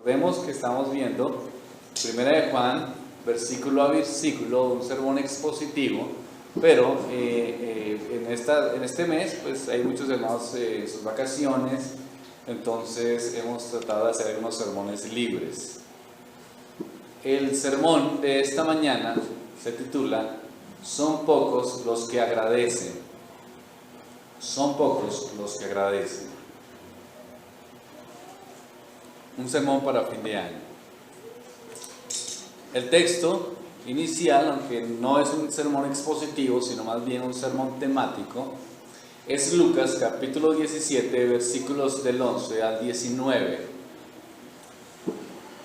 Vemos que estamos viendo Primera de Juan, versículo a versículo, un sermón expositivo, pero en este mes pues hay muchos hermanos en sus vacaciones, entonces hemos tratado de hacer unos sermones libres. El sermón de esta mañana se titula "Son pocos los que agradecen". Son pocos los que agradecen. Un sermón para fin de año. El texto inicial, aunque no es un sermón expositivo, sino más bien un sermón temático, es Lucas capítulo 17, versículos del 11 al 19.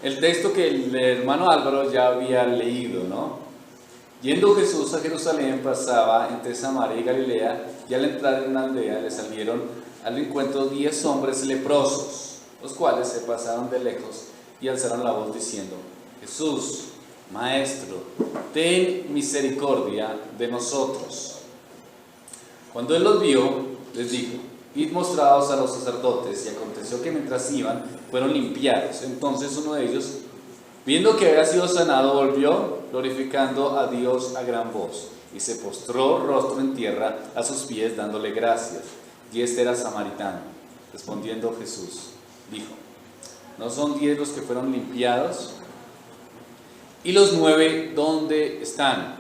El texto que el hermano Álvaro ya había leído, ¿no? Yendo Jesús a Jerusalén, pasaba entre Samaria y Galilea, y al entrar en una aldea le salieron al encuentro 10 hombres leprosos, los cuales se pasaron de lejos y alzaron la voz diciendo: Jesús, Maestro, ten misericordia de nosotros. Cuando él los vio, les dijo: Id mostraos a los sacerdotes. Y aconteció que mientras iban, fueron limpiados. Entonces uno de ellos, viendo que había sido sanado, volvió glorificando a Dios a gran voz, y se postró rostro en tierra a sus pies, dándole gracias. Y este era samaritano. Respondiendo Jesús, dijo: ¿No son 10 los que fueron limpiados? ¿Y los 9 dónde están?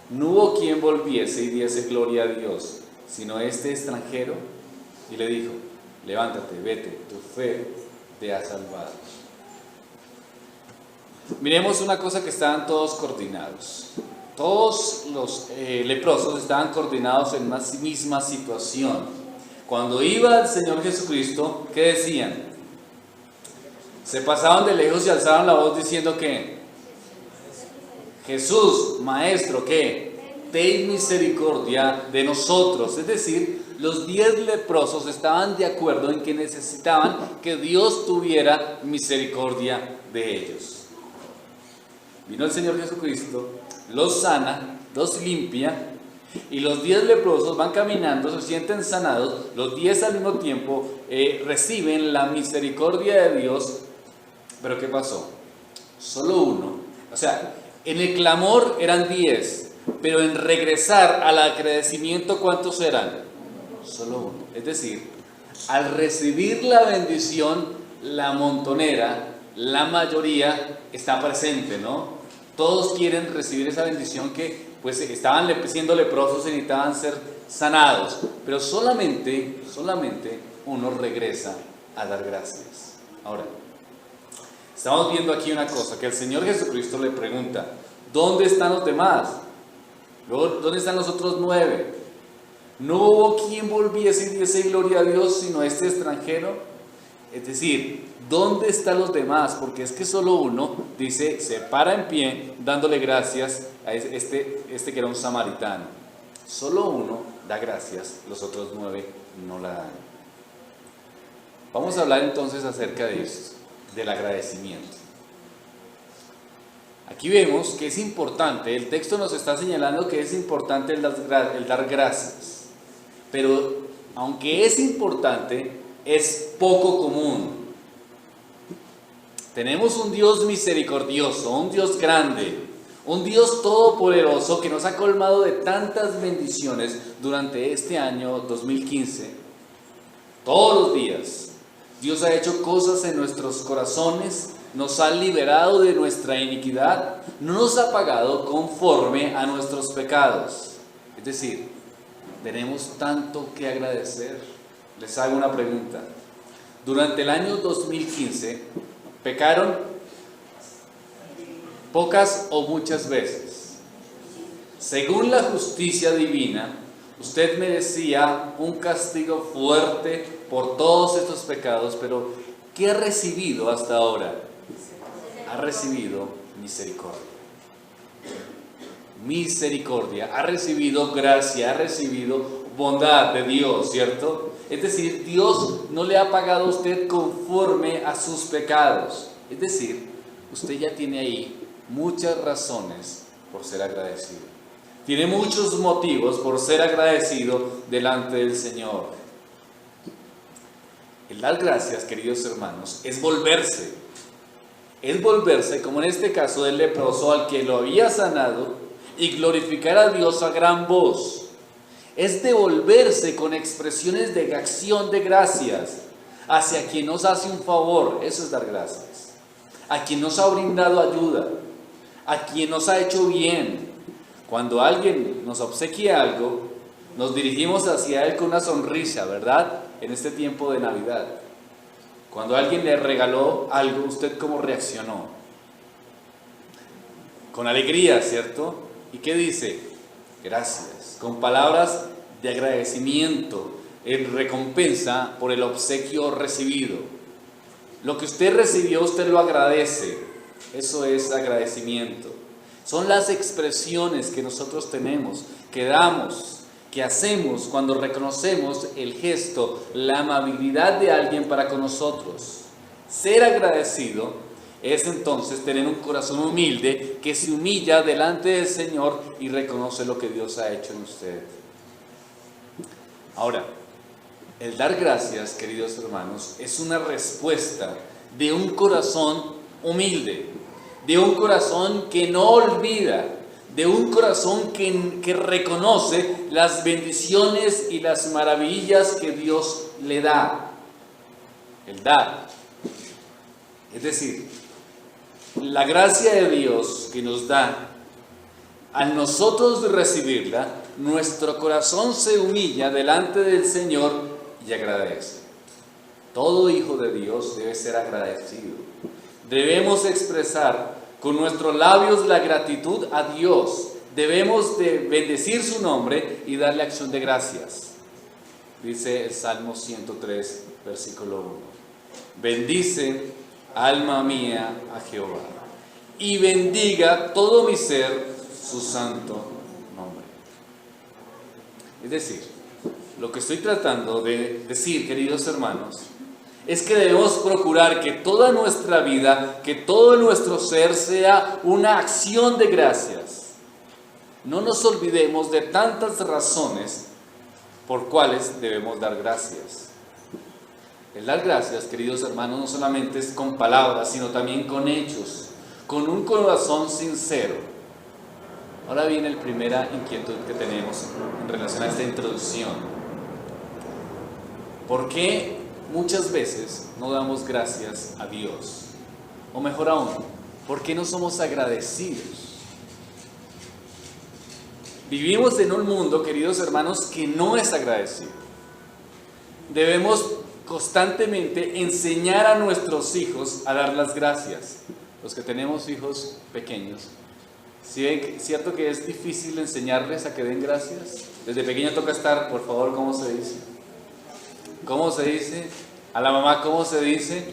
No hubo quien volviese y diese gloria a Dios, sino este extranjero. Y le dijo: levántate, vete, tu fe te ha salvado. Miremos una cosa, que estaban todos coordinados. Todos los leprosos estaban coordinados en una misma situación. Cuando iba el Señor Jesucristo, ¿qué decían? Se pasaban de lejos y alzaban la voz diciendo que Jesús, Maestro, ¿qué? Ten misericordia de nosotros. Es decir, los 10 leprosos estaban de acuerdo en que necesitaban que Dios tuviera misericordia de ellos. Vino el Señor Jesucristo, los sana, los limpia, y los 10 leprosos van caminando, se sienten sanados. Los 10 al mismo tiempo reciben la misericordia de Dios. Pero ¿qué pasó? Solo uno. O sea, en el clamor eran 10, pero en regresar al agradecimiento, ¿cuántos eran? Solo uno. Es decir, al recibir la bendición, la montonera, la mayoría está presente, ¿no? Todos quieren recibir esa bendición, que pues estaban siendo leprosos y necesitaban ser sanados, pero solamente uno regresa a dar gracias. Ahora, estamos viendo aquí una cosa, que el Señor Jesucristo le pregunta: ¿dónde están los demás? Luego, ¿dónde están los otros 9? No hubo quien volviese y diese gloria a Dios, sino este extranjero. Es decir, ¿dónde están los demás? Porque es que solo uno, dice, se para en pie dándole gracias a este que era un samaritano. Solo uno da gracias, los otros 9 no la dan. Vamos a hablar entonces acerca de esto, del agradecimiento. Aquí vemos que es importante, el texto nos está señalando que es importante el dar gracias, pero aunque es importante, es poco común. Tenemos un Dios misericordioso, un Dios grande, un Dios todopoderoso que nos ha colmado de tantas bendiciones durante este año 2015. Todos los días Dios ha hecho cosas en nuestros corazones, nos ha liberado de nuestra iniquidad, no nos ha pagado conforme a nuestros pecados. Es decir, tenemos tanto que agradecer. Les hago una pregunta. Durante el año 2015, ¿pecaron pocas o muchas veces? Según la justicia divina, usted merecía un castigo fuerte por todos estos pecados, pero ¿qué ha recibido hasta ahora? Ha recibido misericordia. Misericordia, ha recibido gracia, ha recibido bondad de Dios, ¿cierto? Es decir, Dios no le ha pagado a usted conforme a sus pecados. Es decir, usted ya tiene ahí muchas razones por ser agradecido. Tiene muchos motivos por ser agradecido delante del Señor. El dar gracias, queridos hermanos, es volverse. es volverse, como en este caso del leproso, al que lo había sanado, y glorificar a Dios a gran voz. Es devolverse con expresiones de acción de gracias hacia quien nos hace un favor. Eso es dar gracias. A quien nos ha brindado ayuda, a quien nos ha hecho bien. Cuando alguien nos obsequia algo, nos dirigimos hacia él con una sonrisa, ¿verdad? En este tiempo de Navidad. Cuando alguien le regaló algo, ¿usted cómo reaccionó? Con alegría, ¿cierto? ¿Y qué dice? Gracias. Con palabras de agradecimiento, en recompensa por el obsequio recibido. Lo que usted recibió, usted lo agradece. Eso es agradecimiento. Son las expresiones que nosotros tenemos, que damos, que hacemos cuando reconocemos el gesto, la amabilidad de alguien para con nosotros. Ser agradecido es entonces tener un corazón humilde que se humilla delante del Señor y reconoce lo que Dios ha hecho en usted. Ahora, el dar gracias, queridos hermanos, es una respuesta de un corazón humilde, de un corazón que no olvida, de un corazón que reconoce las bendiciones y las maravillas que Dios le da. El dar. Es decir, la gracia de Dios que nos da, al nosotros recibirla, nuestro corazón se humilla delante del Señor y agradece. Todo hijo de Dios debe ser agradecido. Debemos expresar con nuestros labios la gratitud a Dios. Debemos de bendecir su nombre y darle acción de gracias. Dice el Salmo 103, versículo 1. Bendice, alma mía, a Jehová, y bendiga todo mi ser su santo nombre. Es decir, lo que estoy tratando de decir, queridos hermanos, es que debemos procurar que toda nuestra vida, que todo nuestro ser sea una acción de gracias. No nos olvidemos de tantas razones por cuales debemos dar gracias. El dar gracias, queridos hermanos, no solamente es con palabras, sino también con hechos, con un corazón sincero. Ahora viene la primera inquietud que tenemos en relación a esta introducción. ¿Por qué muchas veces no damos gracias a Dios? O mejor aún, ¿por qué no somos agradecidos? Vivimos en un mundo, queridos hermanos, que no es agradecido. Debemos constantemente enseñar a nuestros hijos a dar las gracias. Los que tenemos hijos pequeños, ¿sí ven, cierto que es difícil enseñarles a que den gracias? Desde pequeño toca estar, por favor, ¿cómo se dice? ¿Cómo se dice? A la mamá, ¿cómo se dice?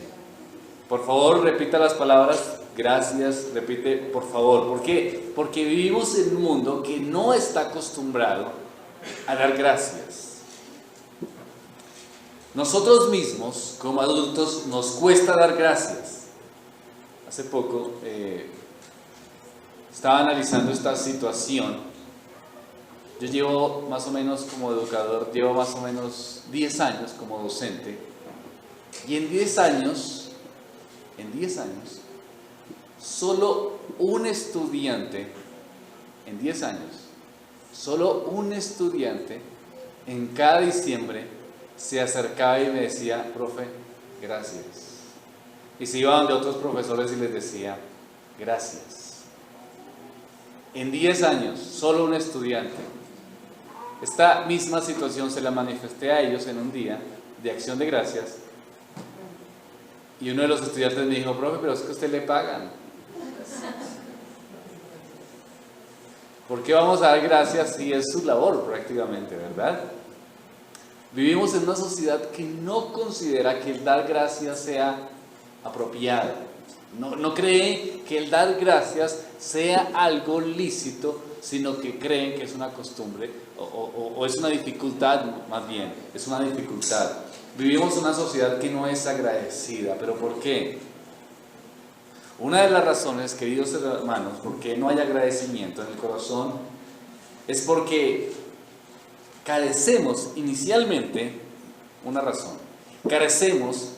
Por favor, repita las palabras. Gracias, repite, por favor. ¿Por qué? Porque vivimos en un mundo que no está acostumbrado a dar gracias. Nosotros mismos, como adultos, nos cuesta dar gracias. Hace poco estaba analizando esta situación. Yo llevo más o menos como educador, llevo más o menos 10 años como docente. Y en 10 años, solo un estudiante, en 10 años, solo un estudiante en cada diciembre se acercaba y me decía, profe, gracias. Y se iba donde otros profesores y les decía, gracias. En 10 años, solo un estudiante. Esta misma situación se la manifesté a ellos en un día de acción de gracias. Y uno de los estudiantes me dijo, profe, pero es que a usted le pagan. ¿Por qué vamos a dar gracias si es su labor prácticamente, verdad? Vivimos en una sociedad que no considera que el dar gracias sea apropiado. No cree que el dar gracias sea algo lícito, sino que creen que es una costumbre o es una dificultad, más bien, es una dificultad. Vivimos en una sociedad que no es agradecida, ¿pero por qué? Una de las razones, queridos hermanos, por qué no hay agradecimiento en el corazón, es porque carecemos inicialmente, una razón, carecemos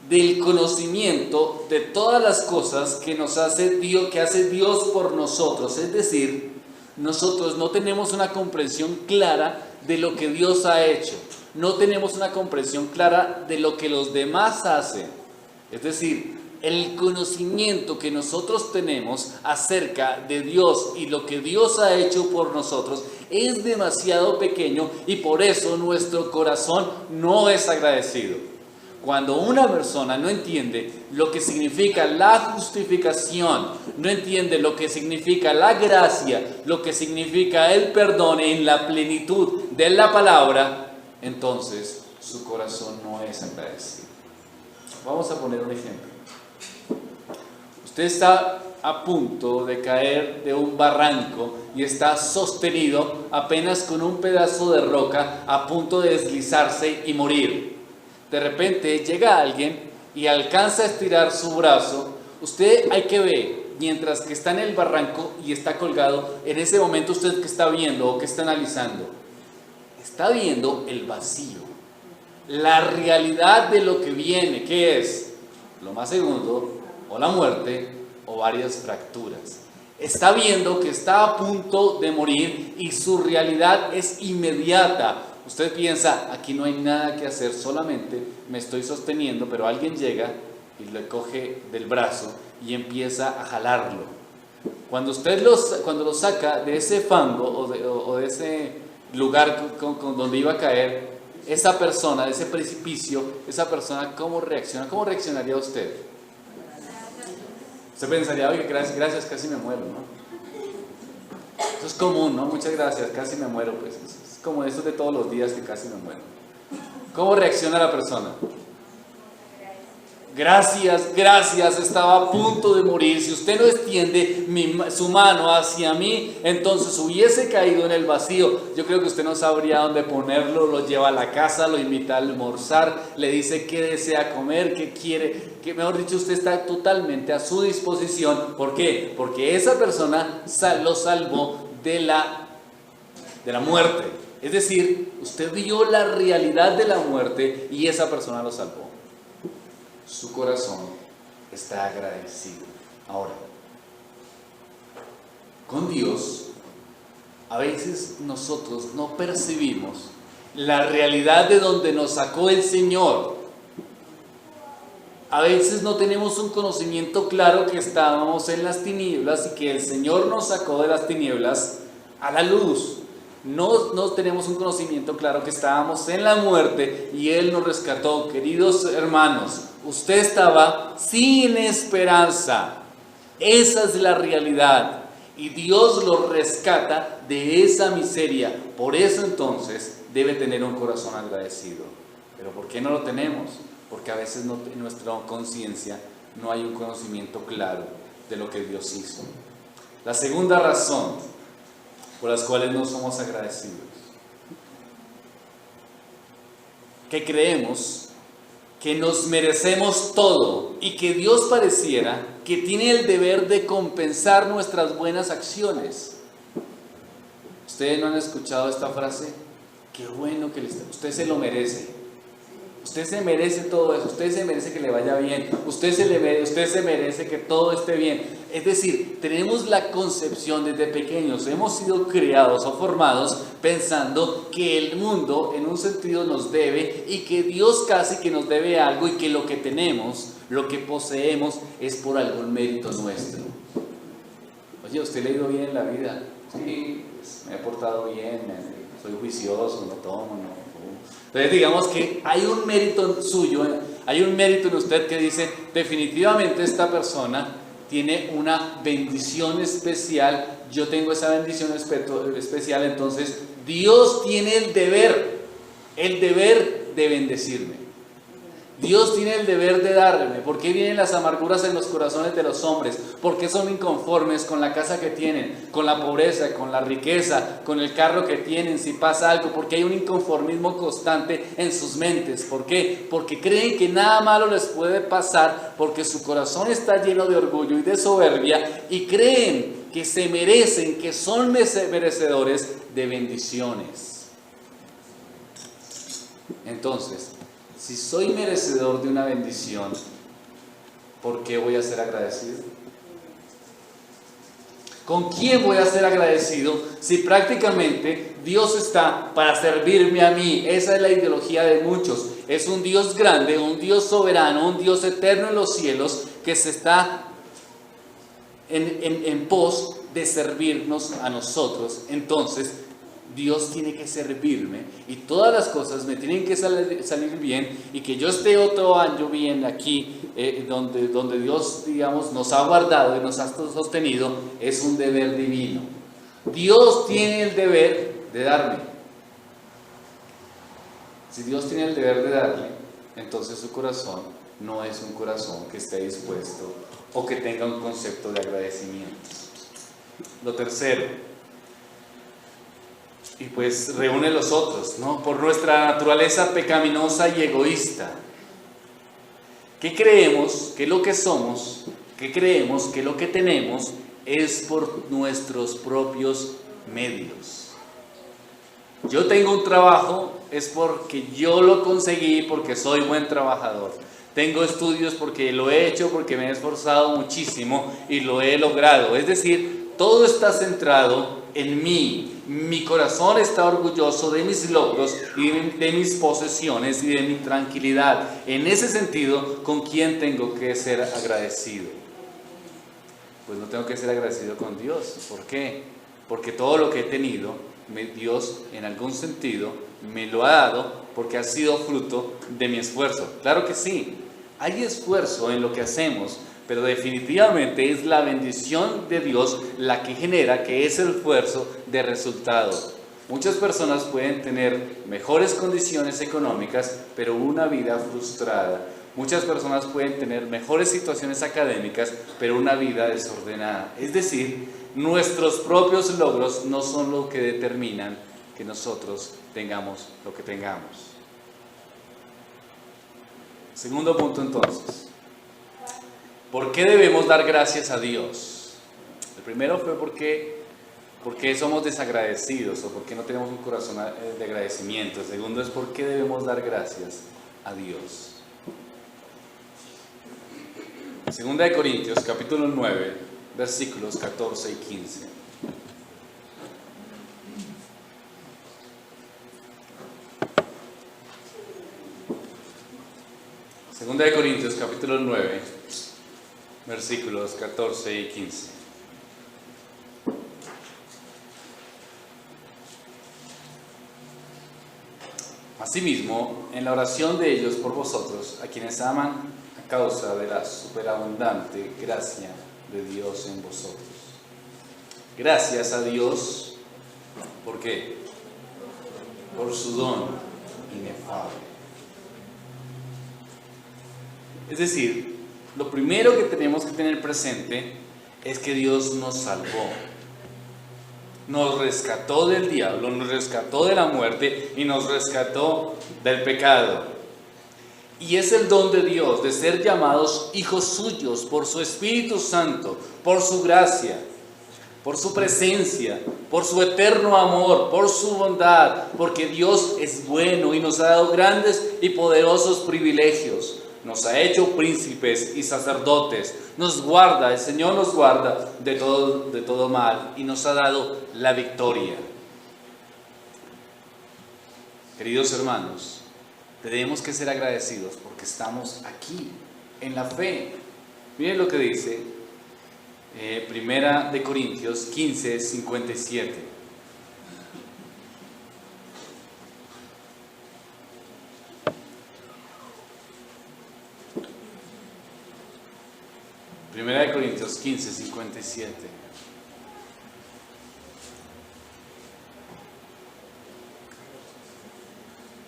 del conocimiento de todas las cosas que hace Dios por nosotros. Es decir, nosotros no tenemos una comprensión clara de lo que Dios ha hecho. No tenemos una comprensión clara de lo que los demás hacen. Es decir, el conocimiento que nosotros tenemos acerca de Dios y lo que Dios ha hecho por nosotros es demasiado pequeño y por eso nuestro corazón no es agradecido. Cuando una persona no entiende lo que significa la justificación, no entiende lo que significa la gracia, lo que significa el perdón en la plenitud de la palabra, entonces su corazón no es agradecido. Vamos a poner un ejemplo. Usted está a punto de caer de un barranco y está sostenido apenas con un pedazo de roca a punto de deslizarse y morir. De repente llega alguien y alcanza a estirar su brazo. Usted hay que ver, mientras que está en el barranco y está colgado, en ese momento usted ¿qué está viendo o qué está analizando? Está viendo el vacío, la realidad de lo que viene, ¿qué es? Lo más segundo, o la muerte, o varias fracturas. Está viendo que está a punto de morir y su realidad es inmediata. Usted piensa, aquí no hay nada que hacer, solamente me estoy sosteniendo, pero alguien llega y le coge del brazo y empieza a jalarlo. Cuando lo saca de ese fango o de ese lugar donde iba a caer, esa persona, de ese precipicio, esa persona, ¿cómo reacciona? ¿Cómo reaccionaría usted? Usted pensaría, oye, gracias, casi me muero, ¿no? Eso es común, ¿no? Muchas gracias, casi me muero, pues. Es como eso de todos los días que casi me muero. ¿Cómo reacciona la persona? Gracias, estaba a punto de morir. Si usted no extiende su mano hacia mí, entonces hubiese caído en el vacío. Yo creo que usted no sabría dónde ponerlo, lo lleva a la casa, lo invita a almorzar, le dice qué desea comer, qué quiere, que mejor dicho, usted está totalmente a su disposición. ¿Por qué? Porque esa persona lo salvó de la muerte. Es decir, usted vio la realidad de la muerte y esa persona lo salvó. Su corazón está agradecido. Ahora, con Dios, a veces nosotros no percibimos la realidad de donde nos sacó el Señor. A veces no tenemos un conocimiento claro que estábamos en las tinieblas y que el Señor nos sacó de las tinieblas a la luz. No tenemos un conocimiento claro que estábamos en la muerte y Él nos rescató. Queridos hermanos, usted estaba sin esperanza. Esa es la realidad. Y Dios lo rescata de esa miseria. Por eso entonces debe tener un corazón agradecido. ¿Pero por qué no lo tenemos? Porque a veces en nuestra conciencia no hay un conocimiento claro de lo que Dios hizo. La segunda razón por las cuales no somos agradecidos, que creemos que nos merecemos todo y que Dios pareciera que tiene el deber de compensar nuestras buenas acciones. ¿Ustedes no han escuchado esta frase? Qué bueno que usted se lo merece. Usted se merece todo eso, usted se merece que le vaya bien, usted se merece que todo esté bien. Es decir, tenemos la concepción desde pequeños, hemos sido criados o formados pensando que el mundo en un sentido nos debe y que Dios casi que nos debe algo y que lo que tenemos, lo que poseemos es por algún mérito nuestro. Oye, ¿usted le ha ido bien en la vida? Sí, pues, me he portado bien, soy juicioso, no tomo, no. Entonces digamos que hay un mérito suyo, hay un mérito en usted que dice, definitivamente esta persona tiene una bendición especial, yo tengo esa bendición especial, entonces Dios tiene el deber de bendecirme. Dios tiene el deber de darme. ¿Por qué vienen las amarguras en los corazones de los hombres? ¿Por qué son inconformes con la casa que tienen, con la pobreza, con la riqueza, con el carro que tienen, si pasa algo? Porque hay un inconformismo constante en sus mentes. ¿Por qué? Porque creen que nada malo les puede pasar, porque su corazón está lleno de orgullo y de soberbia y creen que se merecen, que son merecedores de bendiciones. Entonces, Si soy merecedor de una bendición, ¿por qué voy a ser agradecido? ¿Con quién voy a ser agradecido si prácticamente Dios está para servirme a mí? Esa es la ideología de muchos. Es un Dios grande, un Dios soberano, un Dios eterno en los cielos que se está en pos de servirnos a nosotros. Entonces, Dios tiene que servirme y todas las cosas me tienen que salir bien, y que yo esté otro año bien aquí, donde Dios, digamos, nos ha guardado y nos ha sostenido, es un deber divino. Dios tiene el deber de darme. Si Dios tiene el deber de darle, entonces su corazón no es un corazón que esté dispuesto o que tenga un concepto de agradecimiento. Lo tercero, y pues reúne los otros, ¿no? Por nuestra naturaleza pecaminosa y egoísta, ¿qué creemos que lo que somos? ¿Qué creemos que lo que tenemos es por nuestros propios medios? Yo tengo un trabajo, es porque yo lo conseguí, porque soy buen trabajador. Tengo estudios porque lo he hecho, porque me he esforzado muchísimo y lo he logrado. Es decir, todo está centrado en mí. Mi corazón está orgulloso de mis logros y de mis posesiones y de mi tranquilidad. En ese sentido, ¿con quién tengo que ser agradecido? Pues no tengo que ser agradecido con Dios. ¿Por qué? Porque todo lo que he tenido, Dios en algún sentido me lo ha dado porque ha sido fruto de mi esfuerzo. Claro que sí, hay esfuerzo en lo que hacemos, pero definitivamente es la bendición de Dios la que genera que ese esfuerzo dé resultado. Muchas personas pueden tener mejores condiciones económicas, pero una vida frustrada. Muchas personas pueden tener mejores situaciones académicas, pero una vida desordenada. Es decir, nuestros propios logros no son lo que determinan que nosotros tengamos lo que tengamos. Segundo punto, entonces, ¿por qué debemos dar gracias a Dios? El primero fue porque somos desagradecidos o porque no tenemos un corazón de agradecimiento. El segundo es por qué debemos dar gracias a Dios. Segunda de Corintios, capítulo 9, versículos 14 y 15. Segunda de Corintios, capítulo 9, versículos 14 y 15. Asimismo, en la oración de ellos por vosotros, a quienes aman a causa de la superabundante gracia de Dios en vosotros. Gracias a Dios, ¿por qué? Por su don inefable. Es decir, lo primero que tenemos que tener presente es que Dios nos salvó. Nos rescató del diablo, nos rescató de la muerte y nos rescató del pecado. Y es el don de Dios de ser llamados hijos suyos por su Espíritu Santo, por su gracia, por su presencia, por su eterno amor, por su bondad, porque Dios es bueno y nos ha dado grandes y poderosos privilegios. Nos ha hecho príncipes y sacerdotes, nos guarda, el Señor nos guarda de todo mal y nos ha dado la victoria. Queridos hermanos, tenemos que ser agradecidos porque estamos aquí, en la fe. Miren lo que dice Primera de Corintios 15, 57. Primera de Corintios 15, 57.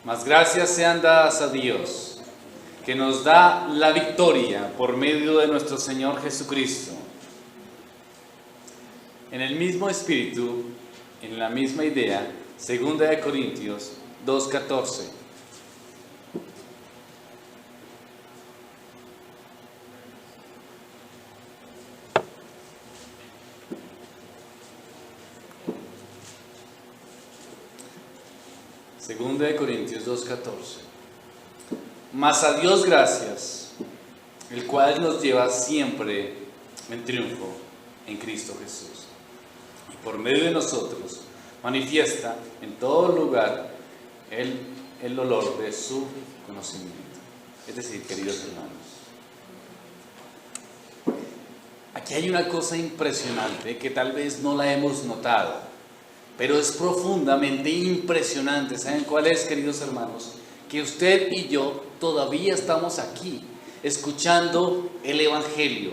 Mas gracias sean dadas a Dios, que nos da la victoria por medio de nuestro Señor Jesucristo. En el mismo espíritu, en la misma idea, Segunda de Corintios 2:14. Segunda de Corintios 2:14. Mas a Dios gracias, el cual nos lleva siempre en triunfo en Cristo Jesús. Y por medio de nosotros manifiesta en todo lugar el olor de su conocimiento. Es decir, queridos hermanos, aquí hay una cosa impresionante que tal vez no la hemos notado, pero es profundamente impresionante. ¿Saben cuál es, queridos hermanos? Que usted y yo todavía estamos aquí, escuchando el Evangelio.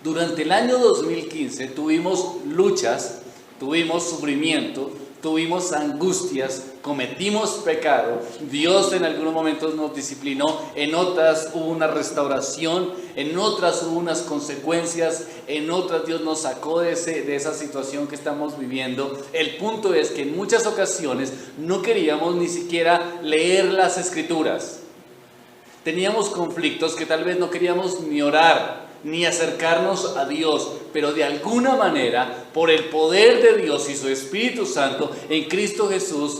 Durante el año 2015 tuvimos luchas, tuvimos sufrimiento, tuvimos angustias, cometimos pecado. Dios en algunos momentos nos disciplinó, en otras hubo una restauración, en otras hubo unas consecuencias, en otras Dios nos sacó de esa situación que estamos viviendo. El punto es que en muchas ocasiones no queríamos ni siquiera leer las Escrituras. Teníamos conflictos que tal vez no queríamos ni orar, ni acercarnos a Dios, pero de alguna manera, por el poder de Dios y su Espíritu Santo, en Cristo Jesús,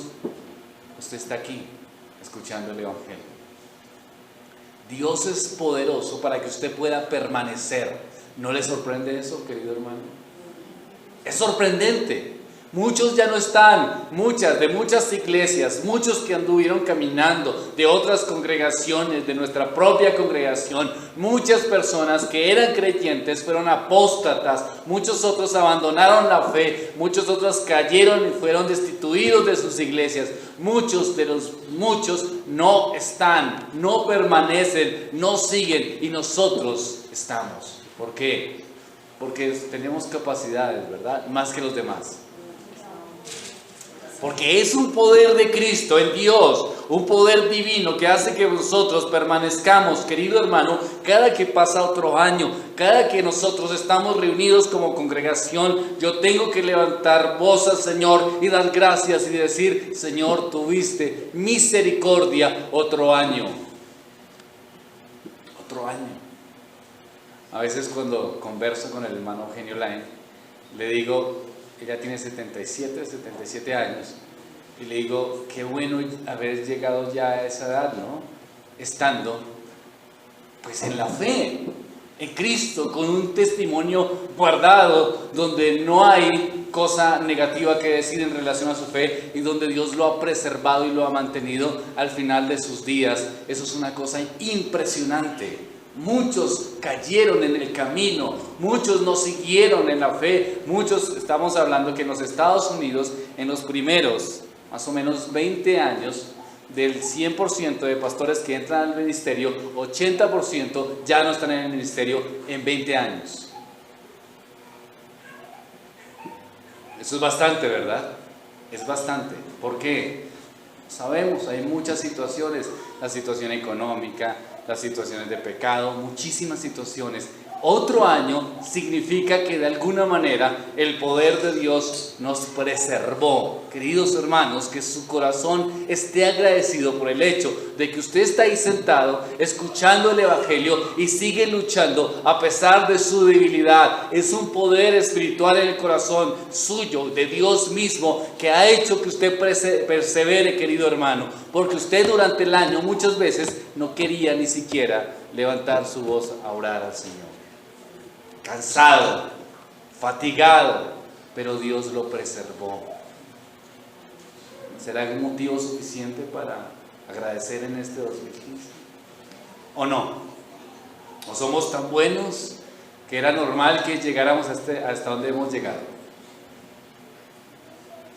usted está aquí, escuchando el Evangelio. Dios es poderoso para que usted pueda permanecer. ¿No le sorprende eso, querido hermano? Es sorprendente. Muchos ya no están, de muchas iglesias, muchos que anduvieron caminando, de otras congregaciones, de nuestra propia congregación, muchas personas que eran creyentes fueron apóstatas, muchos otros abandonaron la fe, muchos otros cayeron y fueron destituidos de sus iglesias, muchos no están, no permanecen, no siguen, y nosotros estamos. ¿Por qué? Porque tenemos capacidades, ¿verdad? Más que los demás. Porque es un poder de Cristo en Dios, un poder divino que hace que nosotros permanezcamos, querido hermano, cada que pasa otro año, cada que nosotros estamos reunidos como congregación, yo tengo que levantar voz al Señor y dar gracias y decir: Señor, tuviste misericordia otro año. Otro año. A veces cuando converso con el hermano Eugenio Lain, le digo, ella tiene 77 años, y le digo, qué bueno haber llegado ya a esa edad, ¿no? Estando pues en la fe, en Cristo, con un testimonio guardado, donde no hay cosa negativa que decir en relación a su fe, y donde Dios lo ha preservado y lo ha mantenido al final de sus días. Eso es una cosa impresionante. Muchos cayeron en el camino, muchos no siguieron en la fe, muchos, estamos hablando que en los Estados Unidos, en los primeros más o menos 20 años, del 100% de pastores que entran al ministerio, 80% ya no están en el ministerio en 20 años. Eso es bastante, ¿verdad? Es bastante. ¿Por qué? Sabemos, hay muchas situaciones, la situación económica, las situaciones de pecado, muchísimas situaciones. Otro año significa que de alguna manera el poder de Dios nos preservó. Queridos hermanos, que su corazón esté agradecido por el hecho de que usted está ahí sentado escuchando el Evangelio y sigue luchando a pesar de su debilidad. Es un poder espiritual en el corazón suyo, de Dios mismo, que ha hecho que usted persevere, querido hermano, porque usted durante el año muchas veces no quería ni siquiera levantar su voz a orar al Señor. Cansado, fatigado, pero Dios lo preservó. ¿Será un motivo suficiente para agradecer en este 2015? ¿O no? ¿O somos tan buenos que era normal que llegáramos hasta donde hemos llegado?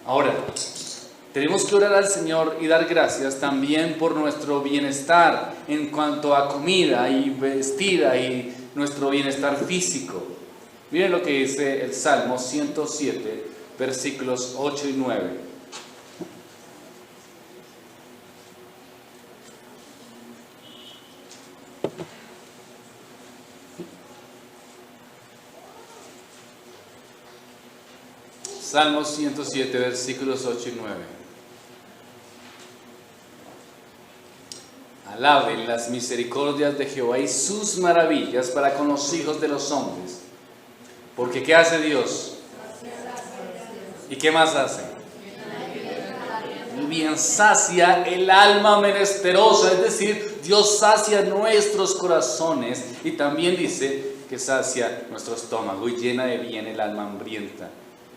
Ahora, tenemos que orar al Señor y dar gracias también por nuestro bienestar en cuanto a comida y vestida y nuestro bienestar físico. Miren lo que dice el Salmo 107, versículos 8 y 9. Salmo 107, versículos 8 y 9. Alaben las misericordias de Jehová y sus maravillas para con los hijos de los hombres. Porque ¿qué hace Dios? ¿Y qué más hace? Bien sacia el alma menesterosa, es decir, Dios sacia nuestros corazones y también dice que sacia nuestro estómago y llena de bien el alma hambrienta,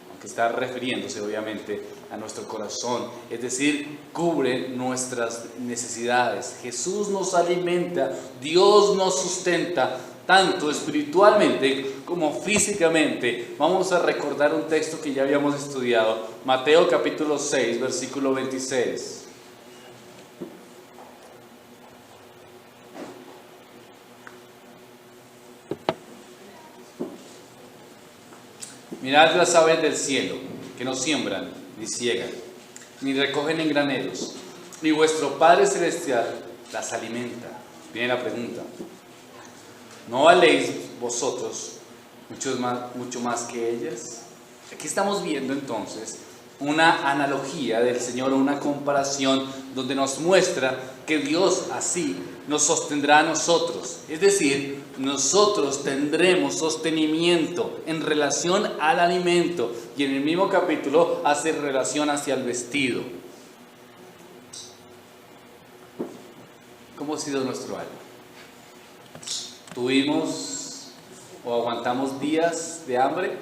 aunque está refiriéndose obviamente a nuestro corazón, es decir, cubre nuestras necesidades. Jesús nos alimenta, Dios nos sustenta, tanto espiritualmente como físicamente. Vamos a recordar un texto que ya habíamos estudiado, Mateo capítulo 6, versículo 26. Mirad las aves del cielo, que no siembran, ni ciegan, ni recogen en graneros, ni vuestro Padre Celestial las alimenta. Viene la pregunta: ¿no valéis vosotros mucho más que ellas? Aquí estamos viendo entonces una analogía del Señor, una comparación donde nos muestra que Dios así nos sostendrá a nosotros. Es decir, nosotros tendremos sostenimiento en relación al alimento, y en el mismo capítulo hace relación hacia el vestido. ¿Cómo ha sido nuestro año? ¿Tuvimos o aguantamos días de hambre?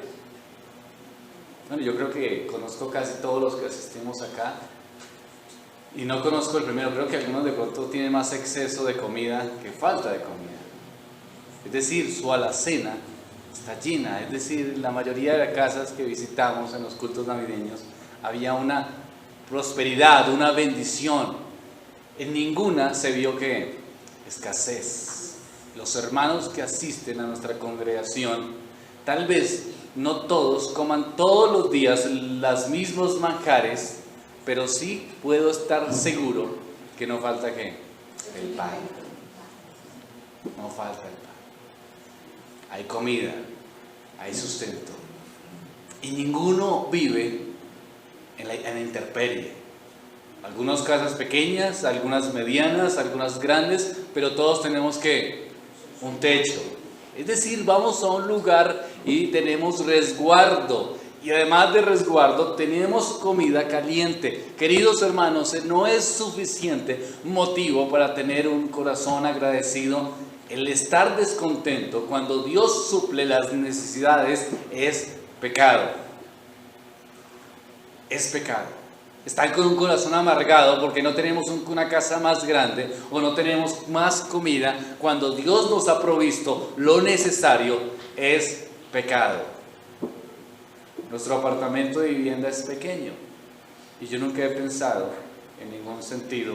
Bueno, yo creo que conozco casi todos los que asistimos acá y no conozco el primero. Creo que algunos de pronto tienen más exceso de comida que falta de comida. Es decir, su alacena está llena. Es decir, la mayoría de las casas que visitamos en los cultos navideños había una prosperidad, una bendición. En ninguna se vio que escasez. Los hermanos que asisten a nuestra congregación, tal vez no todos coman todos los días los mismos manjares, pero sí puedo estar seguro que no falta ¿qué? El pan. No falta el pan. Hay comida, hay sustento. Y ninguno vive en la intemperie. Algunas casas pequeñas, algunas medianas, algunas grandes, pero todos tenemos ¿qué? Un techo. Es decir, vamos a un lugar y tenemos resguardo. Y además de resguardo, tenemos comida caliente. Queridos hermanos, no es suficiente motivo para tener un corazón agradecido. El estar descontento cuando Dios suple las necesidades es pecado. Es pecado. Están con un corazón amargado porque no tenemos una casa más grande o no tenemos más comida cuando Dios nos ha provisto lo necesario, es pecado. Nuestro apartamento de vivienda es pequeño y yo nunca he pensado en ningún sentido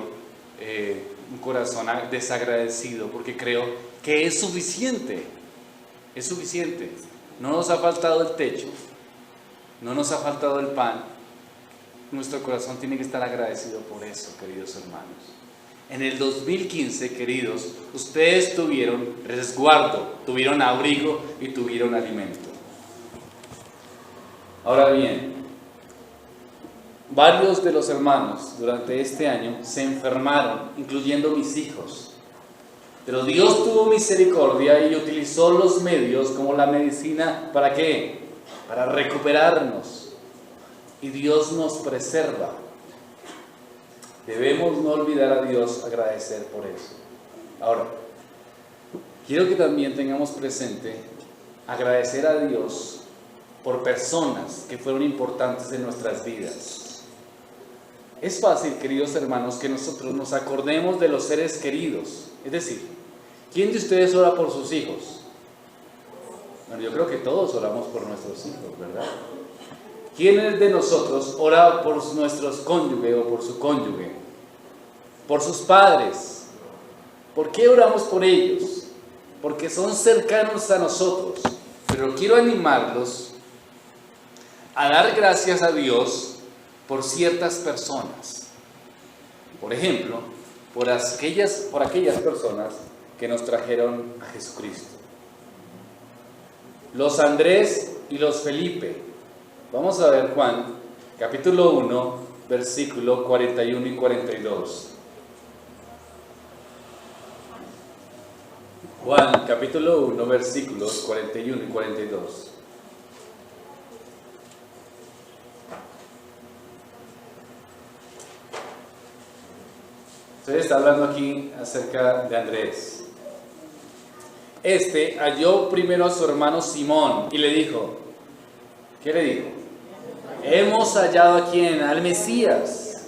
un corazón desagradecido porque creo que es suficiente. Es suficiente. No nos ha faltado el techo, no nos ha faltado el pan. Nuestro corazón tiene que estar agradecido por eso, queridos hermanos. En el 2015, queridos, ustedes tuvieron resguardo, tuvieron abrigo y tuvieron alimento. Ahora bien, varios de los hermanos durante este año se enfermaron, incluyendo mis hijos. Pero Dios tuvo misericordia y utilizó los medios como la medicina, ¿para qué? Para recuperarnos. Y Dios nos preserva. Debemos no olvidar a Dios, agradecer por eso. Ahora, quiero que también tengamos presente agradecer a Dios por personas que fueron importantes en nuestras vidas. Es fácil, queridos hermanos, que nosotros nos acordemos de los seres queridos. Es decir, ¿quién de ustedes ora por sus hijos? Bueno, yo creo que todos oramos por nuestros hijos, ¿verdad? ¿Quién de nosotros ora por nuestros cónyuges o por su cónyuge? Por sus padres. ¿Por qué oramos por ellos? Porque son cercanos a nosotros. Pero quiero animarlos a dar gracias a Dios por ciertas personas. Por ejemplo, por aquellas personas que nos trajeron a Jesucristo. Los Andrés y los Felipe. Vamos a ver Juan, capítulo 1, versículo 41 y 42. Juan, capítulo 1, versículos 41 y 42. Entonces está hablando aquí acerca de Andrés. Este halló primero a su hermano Simón y le dijo, ¿qué le dijo? Hemos hallado a quién, al Mesías.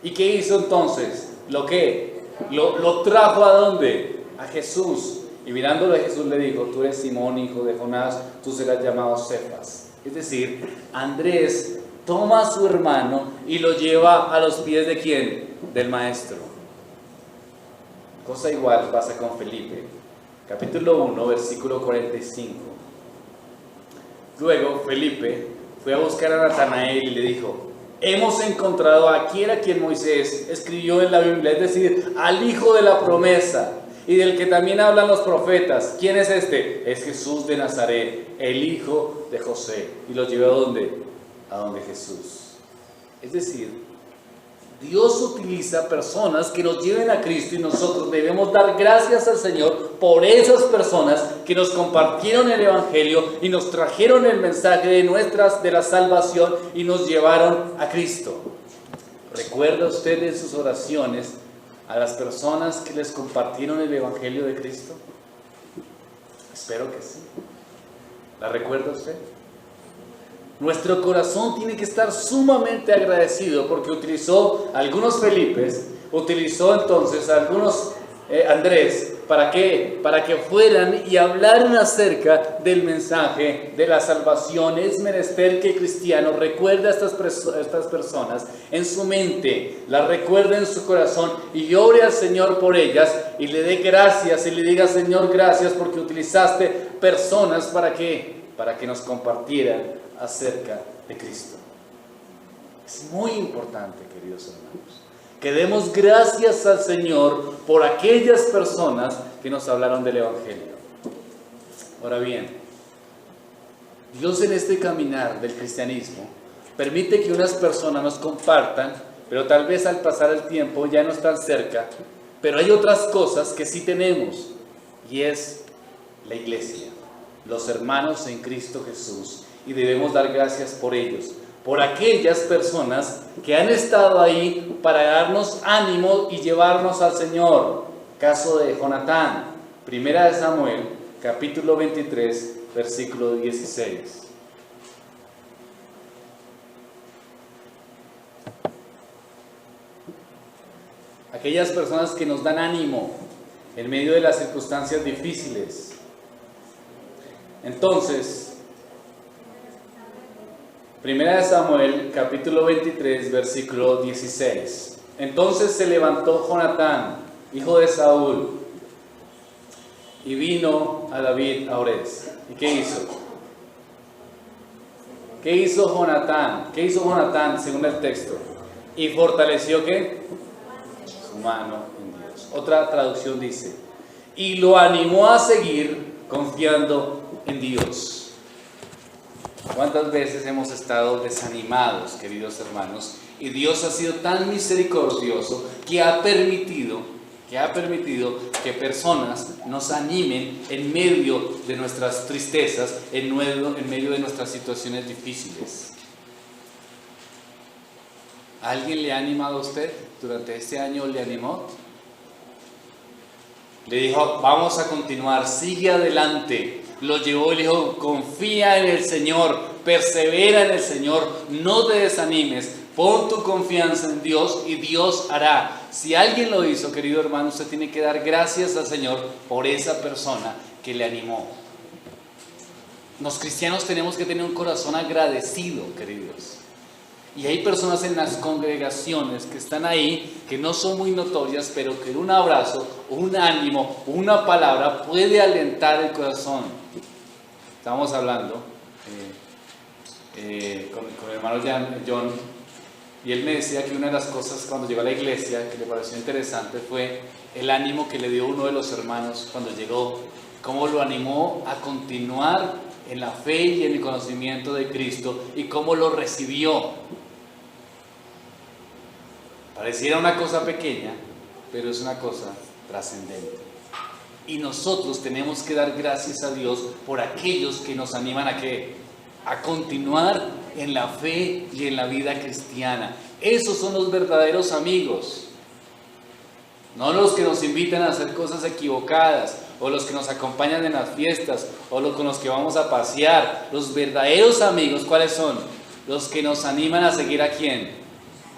¿Y qué hizo entonces? ¿Lo qué? Lo trajo ¿a dónde? A Jesús. Y mirándolo a Jesús le dijo, tú eres Simón, hijo de Jonás, tú serás llamado Cefas. Es decir, Andrés toma a su hermano y lo lleva a los pies ¿de quién? Del maestro. Cosa igual pasa con Felipe. Capítulo 1, versículo 45. Luego Felipe fue a buscar a Natanael y le dijo, hemos encontrado a aquel a quien Moisés escribió en la Biblia, es decir, al hijo de la promesa y del que también hablan los profetas. ¿Quién es este? Es Jesús de Nazaret, el hijo de José. Y lo llevó ¿a dónde? A donde Jesús. Es decir, Dios utiliza personas que nos lleven a Cristo y nosotros debemos dar gracias al Señor por esas personas que nos compartieron el Evangelio y nos trajeron el mensaje de la salvación y nos llevaron a Cristo. ¿Recuerda usted en sus oraciones a las personas que les compartieron el Evangelio de Cristo? Espero que sí. ¿La recuerda usted? Nuestro corazón tiene que estar sumamente agradecido porque utilizó algunos Felipes, utilizó entonces algunos Andrés, ¿para qué? Para que fueran y hablaran acerca del mensaje de la salvación. Es menester que el cristiano recuerde a estas personas en su mente, las recuerde en su corazón y ore al Señor por ellas y le dé gracias y le diga, Señor, gracias porque utilizaste personas para que nos compartieran acerca de Cristo. Es muy importante, queridos hermanos, que demos gracias al Señor por aquellas personas que nos hablaron del Evangelio. Ahora bien, Dios en este caminar del cristianismo permite que unas personas nos compartan, pero tal vez al pasar el tiempo ya no están cerca, pero hay otras cosas que sí tenemos, y es la iglesia, los hermanos en Cristo Jesús. Y debemos dar gracias por ellos, por aquellas personas que han estado ahí para darnos ánimo y llevarnos al Señor. Caso de Jonatán, Primera de Samuel, capítulo 23, versículo 16. Aquellas personas que nos dan ánimo en medio de las circunstancias difíciles. Entonces, Primera de Samuel, capítulo 23, versículo 16. Entonces se levantó Jonatán, hijo de Saúl, y vino a David a Orez. ¿Y qué hizo? ¿Qué hizo Jonatán? ¿Qué hizo Jonatán según el texto? Y fortaleció ¿qué? Su mano en Dios. Otra traducción dice, y lo animó a seguir confiando en Dios. ¿Cuántas veces hemos estado desanimados, queridos hermanos? Y Dios ha sido tan misericordioso que ha permitido que personas nos animen en medio de nuestras tristezas, en medio de nuestras situaciones difíciles. ¿Alguien le ha animado a usted durante este año? ¿Le animó? Le dijo, vamos a continuar, sigue adelante. Lo llevó y le dijo, confía en el Señor, persevera en el Señor, no te desanimes, pon tu confianza en Dios y Dios hará. Si alguien lo hizo, querido hermano, usted tiene que dar gracias al Señor por esa persona que le animó. Los cristianos tenemos que tener un corazón agradecido, queridos. Y hay personas en las congregaciones que están ahí, que no son muy notorias, pero que un abrazo, un ánimo, una palabra puede alentar el corazón. Estábamos hablando con el hermano John, y él me decía que una de las cosas cuando llegó a la iglesia que le pareció interesante fue el ánimo que le dio uno de los hermanos cuando llegó, cómo lo animó a continuar en la fe y en el conocimiento de Cristo y cómo lo recibió. Pareciera una cosa pequeña, pero es una cosa trascendente. Y nosotros tenemos que dar gracias a Dios por aquellos que nos animan a ¿qué? A continuar en la fe y en la vida cristiana. Esos son los verdaderos amigos. No los que nos invitan a hacer cosas equivocadas, o los que nos acompañan en las fiestas, o los con los que vamos a pasear. Los verdaderos amigos, ¿cuáles son? Los que nos animan a seguir ¿a quién?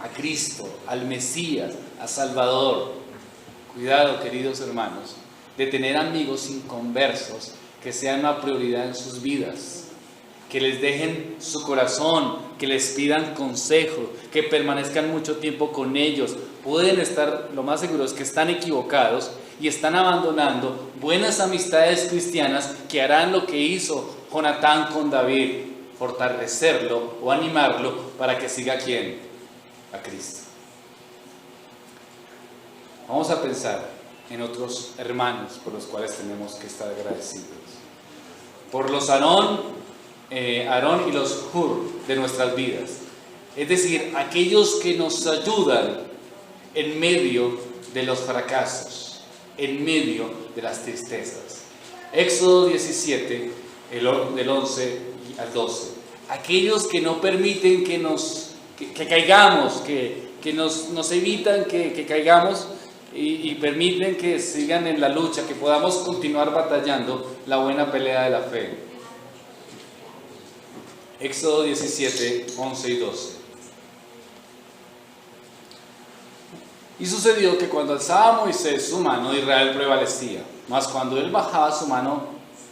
A Cristo, al Mesías, a Salvador. Cuidado, queridos hermanos, de tener amigos inconversos que sean una prioridad en sus vidas, que les dejen su corazón, que les pidan consejo, que permanezcan mucho tiempo con ellos. Pueden estar, lo más seguro es que están equivocados y están abandonando buenas amistades cristianas que harán lo que hizo Jonatán con David, fortalecerlo o animarlo para que siga ¿a quién? A Cristo. Vamos a pensar en otros hermanos por los cuales tenemos que estar agradecidos. Por los Aarón y los Hur de nuestras vidas. Es decir, aquellos que nos ayudan en medio de los fracasos, en medio de las tristezas. Éxodo 17, del 11 al 12. Aquellos que no permiten que caigamos, que nos evitan que caigamos y permiten que sigan en la lucha, que podamos continuar batallando la buena pelea de la fe. Éxodo 17, 11 y 12. Y sucedió que cuando alzaba Moisés su mano, Israel prevalecía. Mas cuando él bajaba su mano,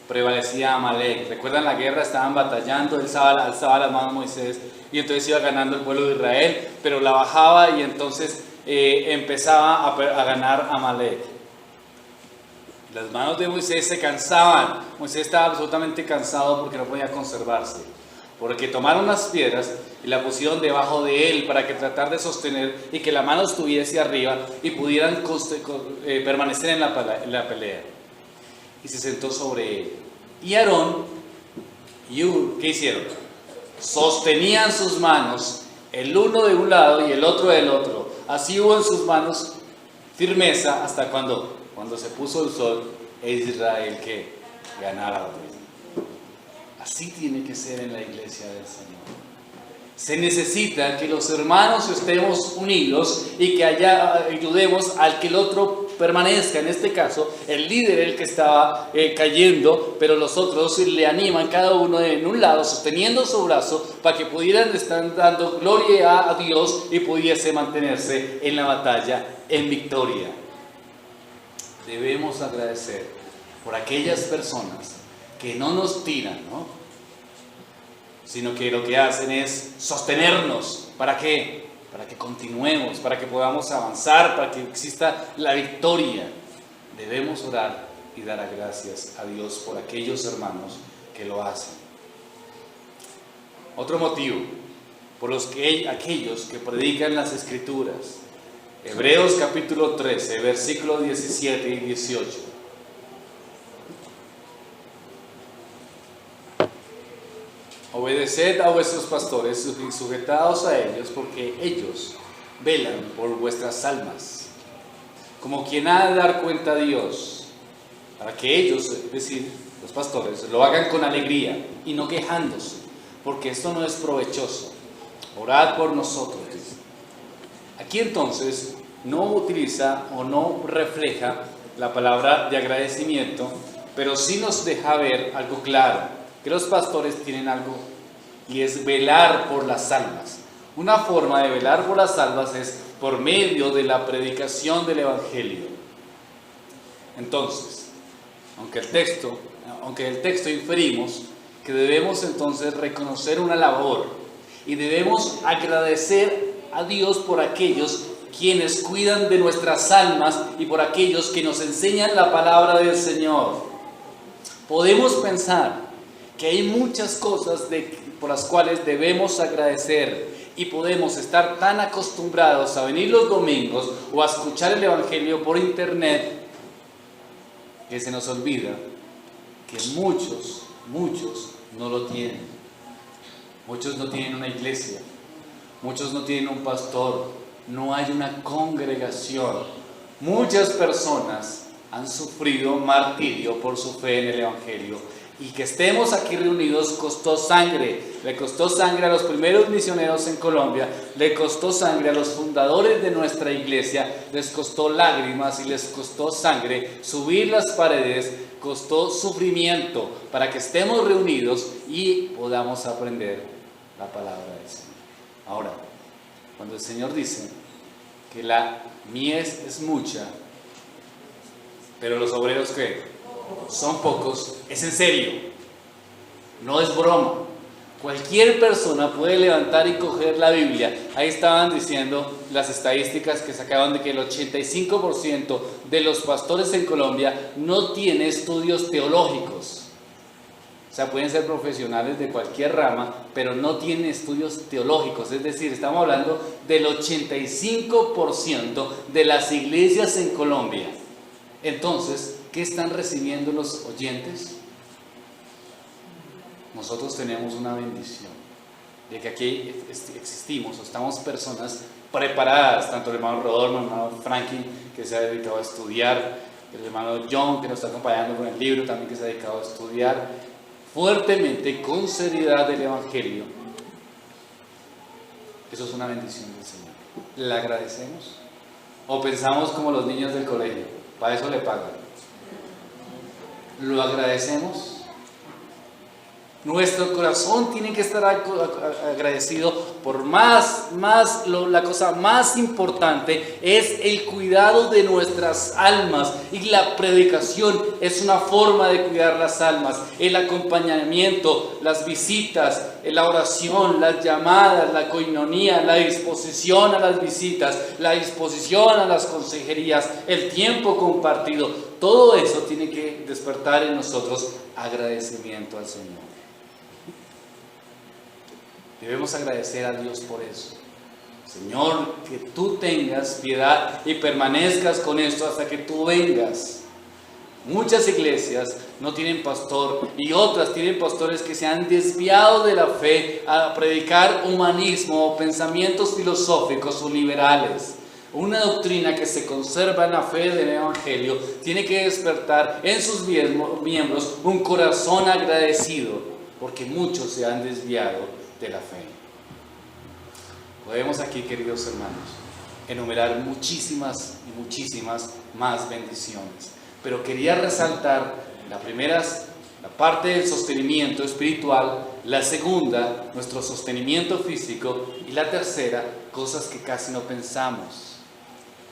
prevalecía Amalek. ¿Recuerdan la guerra? Estaban batallando, él alzaba las manos Moisés y entonces iba ganando el pueblo de Israel, pero la bajaba y entonces empezaba a ganar Amalek. Las manos de Moisés se cansaban. Moisés estaba absolutamente cansado porque no podía conservarse. Porque tomaron las piedras y la pusieron debajo de él para que tratar de sostener y que la mano estuviese arriba y pudieran permanecer en la pelea. Y se sentó sobre él. Y Aarón y Hur, ¿qué hicieron? Sostenían sus manos, el uno de un lado y el otro del otro. Así hubo en sus manos firmeza hasta cuando se puso el sol e Israel que ganara. Así tiene que ser en la iglesia del Señor. Se necesita que los hermanos estemos unidos y que ayudemos al que el otro permanezca. En este caso, el líder, el que estaba cayendo, pero los otros le animan, cada uno en un lado, sosteniendo su brazo, para que pudieran estar dando gloria a Dios y pudiese mantenerse en la batalla en victoria. Debemos agradecer por aquellas personas que no nos tiran, ¿no? Sino que lo que hacen es sostenernos. ¿Para qué? Para que continuemos, para que podamos avanzar, para que exista la victoria. Debemos orar y dar gracias a Dios por aquellos hermanos que lo hacen. Otro motivo, por aquellos que predican las Escrituras. Hebreos capítulo 13, versículos 17 y 18. Obedeced a vuestros pastores y sujetaos a ellos, porque ellos velan por vuestras almas, como quien ha de dar cuenta a Dios, para que ellos, es decir, los pastores, lo hagan con alegría y no quejándose, porque esto no es provechoso. Orad por nosotros. Aquí entonces no utiliza o no refleja la palabra de agradecimiento, pero sí nos deja ver algo claro, que los pastores tienen algo, y es velar por las almas. Una forma de velar por las almas es por medio de la predicación del Evangelio. Entonces, aunque del texto inferimos que debemos entonces reconocer una labor y debemos agradecer a Dios por aquellos quienes cuidan de nuestras almas y por aquellos que nos enseñan la palabra del Señor. Podemos pensar que hay muchas cosas por las cuales debemos agradecer y podemos estar tan acostumbrados a venir los domingos o a escuchar el Evangelio por internet que se nos olvida que muchos no lo tienen. Muchos no tienen una iglesia, muchos no tienen un pastor, no hay una congregación. Muchas personas han sufrido martirio por su fe en el Evangelio Y que estemos aquí reunidos costó sangre. Le costó sangre a los primeros misioneros en Colombia, le costó sangre a los fundadores de nuestra iglesia, les costó lágrimas y les costó sangre subir las paredes, costó sufrimiento para que estemos reunidos y podamos aprender la palabra del Señor. Ahora, cuando el Señor dice que la mies es mucha, pero los obreros ¿qué? Son pocos, es en serio, no es broma. Cualquier persona puede levantar y coger la Biblia. Ahí estaban diciendo las estadísticas que sacaban de que el 85% de los pastores en Colombia no tiene estudios teológicos. O sea, pueden ser profesionales de cualquier rama, pero no tienen estudios teológicos. Es decir, estamos hablando del 85% de las iglesias en Colombia. Entonces, ¿qué están recibiendo los oyentes? Nosotros tenemos una bendición de que aquí existimos, estamos personas preparadas, tanto el hermano Rodolfo, el hermano Franklin, que se ha dedicado a estudiar, el hermano John, que nos está acompañando con el libro, también que se ha dedicado a estudiar fuertemente, con seriedad el Evangelio. Eso es una bendición del Señor. ¿La agradecemos? ¿O pensamos como los niños del colegio? Para eso le pagan. ¿Lo agradecemos? Nuestro corazón tiene que estar agradecido por la cosa más importante es el cuidado de nuestras almas, y la predicación es una forma de cuidar las almas, el acompañamiento, las visitas, la oración, las llamadas, la coinonía, la disposición a las visitas, la disposición a las consejerías, el tiempo compartido, todo eso tiene que despertar en nosotros agradecimiento al Señor. Debemos agradecer a Dios por eso. Señor, que tú tengas piedad y permanezcas con esto hasta que tú vengas. Muchas iglesias no tienen pastor y otras tienen pastores que se han desviado de la fe a predicar humanismo o pensamientos filosóficos o liberales. Una doctrina que se conserva en la fe del Evangelio tiene que despertar en sus miembros un corazón agradecido, porque muchos se han desviado de la fe. Podemos aquí, queridos hermanos, enumerar muchísimas y muchísimas más bendiciones, pero quería resaltar la parte del sostenimiento espiritual, la segunda, nuestro sostenimiento físico, y la tercera, cosas que casi no pensamos.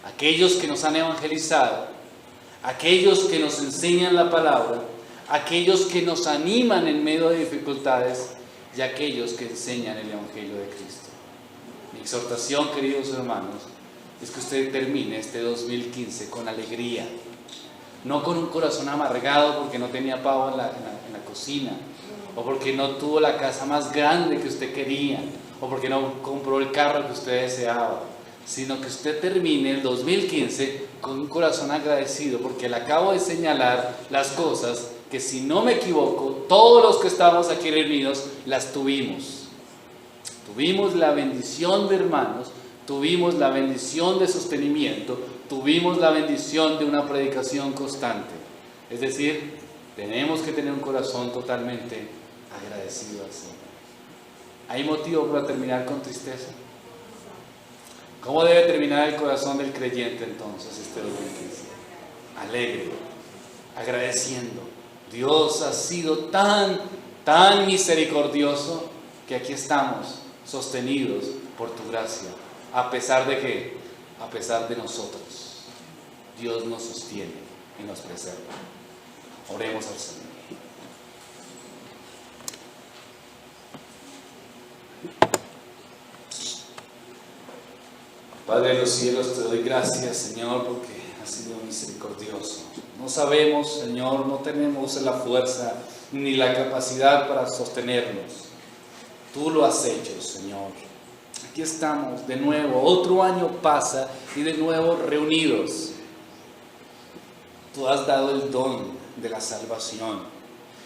Aquellos que nos han evangelizado, aquellos que nos enseñan la palabra, aquellos que nos animan en medio de dificultades, y aquellos que enseñan el Evangelio de Cristo. Mi exhortación, queridos hermanos, es que usted termine este 2015 con alegría, no con un corazón amargado porque no tenía pavo en la cocina, o porque no tuvo la casa más grande que usted quería, o porque no compró el carro que usted deseaba, sino que usted termine el 2015 con un corazón agradecido, porque le acabo de señalar las cosas que, si no me equivoco, todos los que estamos aquí reunidos las tuvimos. Tuvimos la bendición de hermanos, tuvimos la bendición de sostenimiento, tuvimos la bendición de una predicación constante. Es decir, tenemos que tener un corazón totalmente agradecido al Señor. ¿Hay motivo para terminar con tristeza? ¿Cómo debe terminar el corazón del creyente entonces este 2015? Alegre, agradeciendo. Dios ha sido tan misericordioso que aquí estamos sostenidos por tu gracia. ¿A pesar de qué? A pesar de nosotros. Dios nos sostiene y nos preserva. Oremos al Señor. Padre de los cielos, te doy gracias, Señor, porque has sido misericordioso. No sabemos, Señor, no tenemos la fuerza ni la capacidad para sostenernos. Tú lo has hecho, Señor. Aquí estamos de nuevo, otro año pasa y de nuevo reunidos. Tú has dado el don de la salvación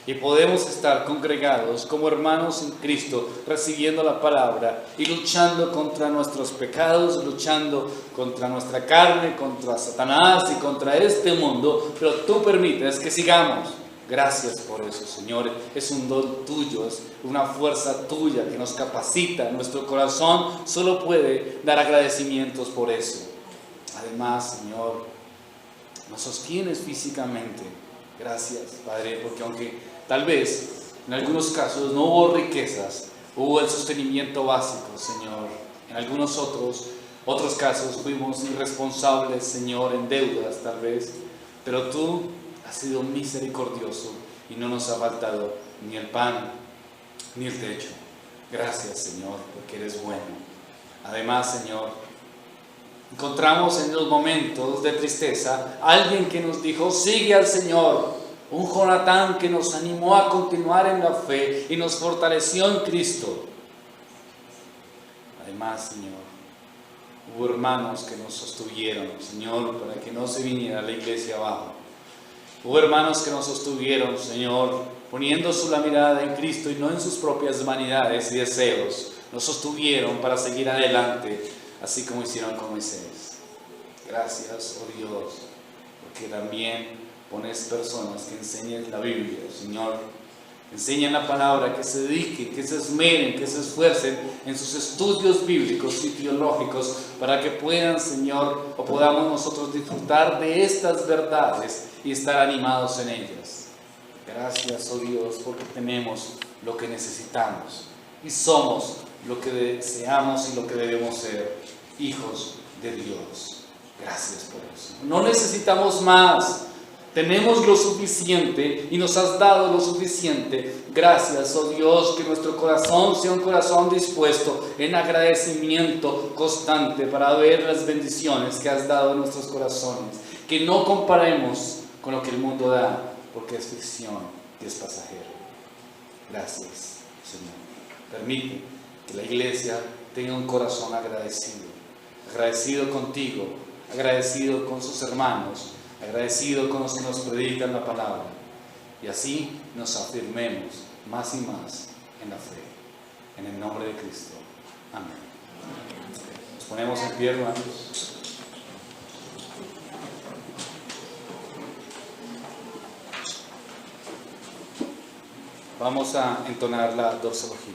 y podemos estar congregados como hermanos en Cristo, recibiendo la palabra y luchando contra nuestros pecados, luchando contra nuestra carne, contra Satanás y contra este mundo, pero tú permites que sigamos Gracias por eso, Señor. Es un don tuyo, es una fuerza tuya que nos capacita. Nuestro corazón solo puede dar agradecimientos por eso. Además, Señor, nos sostienes físicamente. Gracias, Padre, porque aunque tal vez en algunos casos no hubo riquezas, hubo el sostenimiento básico, Señor. En algunos otros casos fuimos irresponsables, Señor, en deudas tal vez, pero tú has sido misericordioso y no nos ha faltado ni el pan ni el techo. Gracias, Señor, porque eres bueno. Además, Señor, encontramos en los momentos de tristeza a alguien que nos dijo: sigue al Señor. Un Jonatán que nos animó a continuar en la fe y nos fortaleció en Cristo. Además, Señor, hubo hermanos que nos sostuvieron, Señor, para que no se viniera la iglesia abajo. Hubo hermanos que nos sostuvieron, Señor, poniendo la mirada en Cristo y no en sus propias vanidades y deseos. Nos sostuvieron para seguir adelante, así como hicieron con Moisés. Gracias, oh Dios, porque también pones personas que enseñen la Biblia, Señor. Enseñan la palabra, que se dediquen, que se esmeren, que se esfuercen en sus estudios bíblicos y teológicos para que puedan, Señor, o podamos nosotros disfrutar de estas verdades y estar animados en ellas. Gracias, oh Dios, porque tenemos lo que necesitamos y somos lo que deseamos y lo que debemos ser, hijos de Dios. Gracias por eso. No necesitamos más. Tenemos lo suficiente y nos has dado lo suficiente. Gracias, oh Dios, que nuestro corazón sea un corazón dispuesto en agradecimiento constante para ver las bendiciones que has dado en nuestros corazones. Que no comparemos con lo que el mundo da, porque es ficción y es pasajero. Gracias, Señor. Permite que la iglesia tenga un corazón agradecido. Agradecido contigo, agradecido con sus hermanos, agradecido con los que nos predican la palabra, y así nos afirmemos más y más en la fe, en el nombre de Cristo. Amén. Nos ponemos en pie, hermanos. Vamos a entonar la doxología.